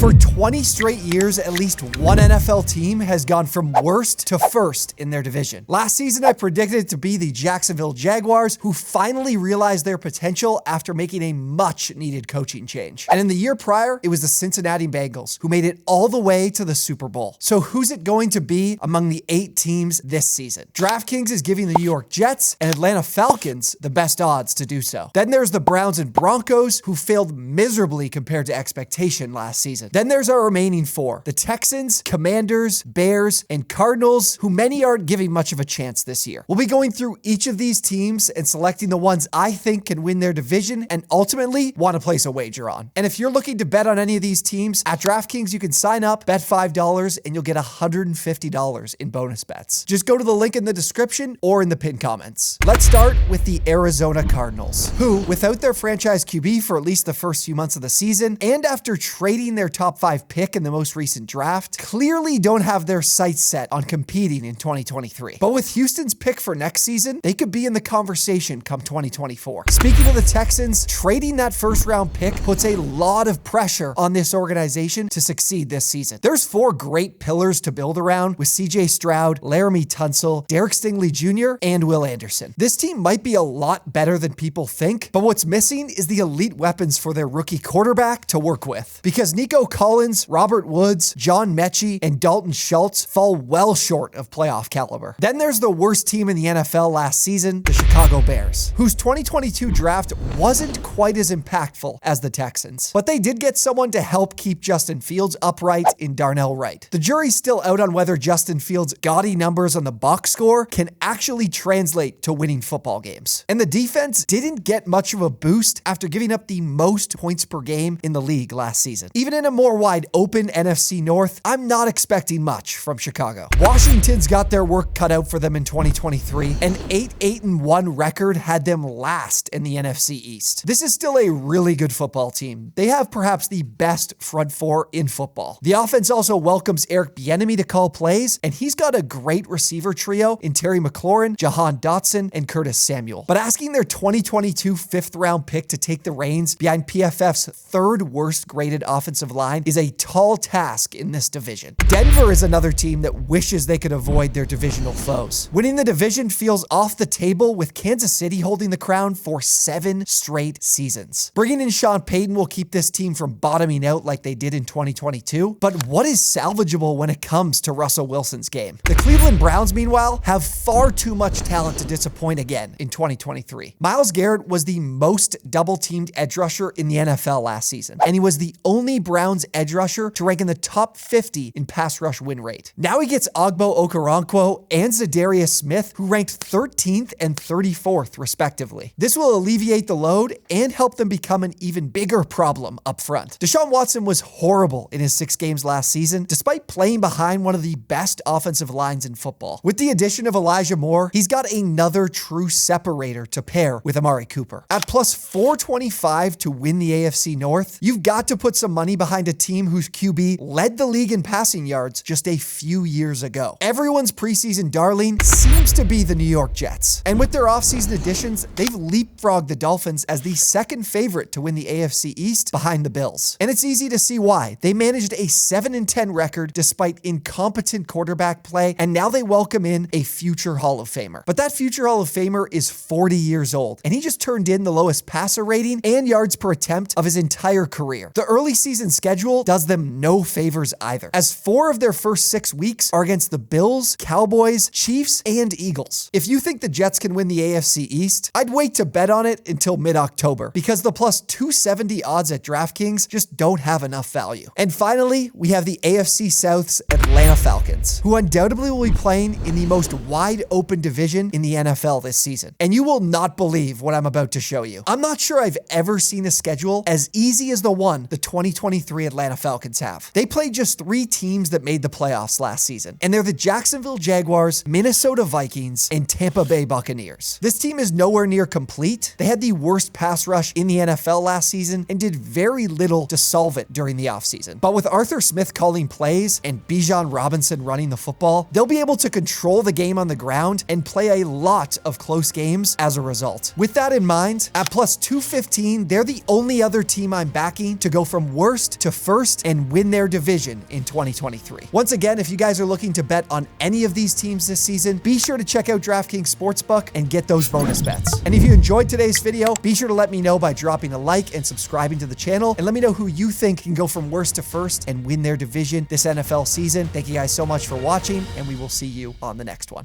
For 20 straight years, at least one NFL team has gone from worst to first in their division. Last season, I predicted it to be the Jacksonville Jaguars, who finally realized their potential after making a much-needed coaching change. And in the year prior, it was the Cincinnati Bengals, who made it all the way to the Super Bowl. So who's it going to be among the 8 teams this season? DraftKings is giving the New York Jets and Atlanta Falcons the best odds to do so. Then there's the Browns and Broncos, who failed miserably compared to expectation last season. Then there's our remaining 4, the Texans, Commanders, Bears, and Cardinals, who many aren't giving much of a chance this year. We'll be going through each of these teams and selecting the ones I think can win their division and ultimately want to place a wager on. And if you're looking to bet on any of these teams, at DraftKings you can sign up, bet $5, and you'll get $150 in bonus bets. Just go to the link in the description or in the pinned comments. Let's start with the Arizona Cardinals, who, without their franchise QB for at least the first few months of the season, and after trading their top 5 pick in the most recent draft, clearly don't have their sights set on competing in 2023. But with Houston's pick for next season, they could be in the conversation come 2024. Speaking of the Texans, trading that first round pick puts a lot of pressure on this organization to succeed this season. There's 4 great pillars to build around with CJ Stroud, Laramie Tunsil, Derek Stingley Jr., and Will Anderson. This team might be a lot better than people think, but what's missing is the elite weapons for their rookie quarterback to work with. Because Nico Collins, Robert Woods, John Mechie, and Dalton Schultz fall well short of playoff caliber. Then there's the worst team in the NFL last season, the Chicago Bears, whose 2022 draft wasn't quite as impactful as the Texans. But they did get someone to help keep Justin Fields upright in Darnell Wright. The jury's still out on whether Justin Fields' gaudy numbers on the box score can actually translate to winning football games. And the defense didn't get much of a boost after giving up the most points per game in the league last season. Even in a more wide open NFC North, I'm not expecting much from Chicago. Washington's got their work cut out for them in 2023. An 8-1 record had them last in the NFC East. This is still a really good football team. They have perhaps the best front 4 in football. The offense also welcomes Eric Bieniemy to call plays, and he's got a great receiver trio in Terry McLaurin, Jahan Dotson, and Curtis Samuel. But asking their 2022 5th-round pick to take the reins behind PFF's 3rd worst graded offensive line is a tall task in this division. Denver is another team that wishes they could avoid their divisional foes. Winning the division feels off the table, with Kansas City holding the crown for 7 straight seasons. Bringing in Sean Payton will keep this team from bottoming out like they did in 2022, but what is salvageable when it comes to Russell Wilson's game? The Cleveland Browns, meanwhile, have far too much talent to disappoint again in 2023. Myles Garrett was the most double-teamed edge rusher in the NFL last season, and he was the only Browns edge rusher to rank in the top 50 in pass rush win rate. Now he gets Ogbo Okoronkwo and Zadarius Smith, who ranked 13th and 34th respectively. This will alleviate the load and help them become an even bigger problem up front. Deshaun Watson was horrible in his 6 games last season, despite playing behind one of the best offensive lines in football. With the addition of Elijah Moore, he's got another true separator to pair with Amari Cooper. At plus 425 to win the AFC North, you've got to put some money behind a team whose QB led the league in passing yards just a few years ago. Everyone's preseason darling seems to be the New York Jets. And with their offseason additions, they've leapfrogged the Dolphins as the 2nd favorite to win the AFC East behind the Bills. And it's easy to see why. They managed a 7-10 record despite incompetent quarterback play, and now they welcome in a future Hall of Famer. But that future Hall of Famer is 40 years old, and he just turned in the lowest passer rating and yards per attempt of his entire career. The early season schedule does them no favors either, as 4 of their first 6 weeks are against the Bills, Cowboys, Chiefs, and Eagles. If you think the Jets can win the AFC East, I'd wait to bet on it until mid-October, because the plus 270 odds at DraftKings just don't have enough value. And finally, we have the AFC South's Atlanta Falcons, who undoubtedly will be playing in the most wide open division in the NFL this season. And you will not believe what I'm about to show you. I'm not sure I've ever seen a schedule as easy as the one the 2023 Atlanta Falcons have. They played just 3 teams that made the playoffs last season, and they're the Jacksonville Jaguars, Minnesota Vikings, and Tampa Bay Buccaneers. This team is nowhere near complete. They had the worst pass rush in the NFL last season and did very little to solve it during the offseason. But with Arthur Smith calling plays and Bijan Robinson running the football, they'll be able to control the game on the ground and play a lot of close games as a result. With that in mind, at plus 215, they're the only other team I'm backing to go from worst to to first and win their division in 2023. Once again, if you guys are looking to bet on any of these teams this season, be sure to check out DraftKings Sportsbook and get those bonus bets. And if you enjoyed today's video, be sure to let me know by dropping a like and subscribing to the channel, and let me know who you think can go from worst to first and win their division this NFL season. Thank you guys so much for watching, and we will see you on the next one.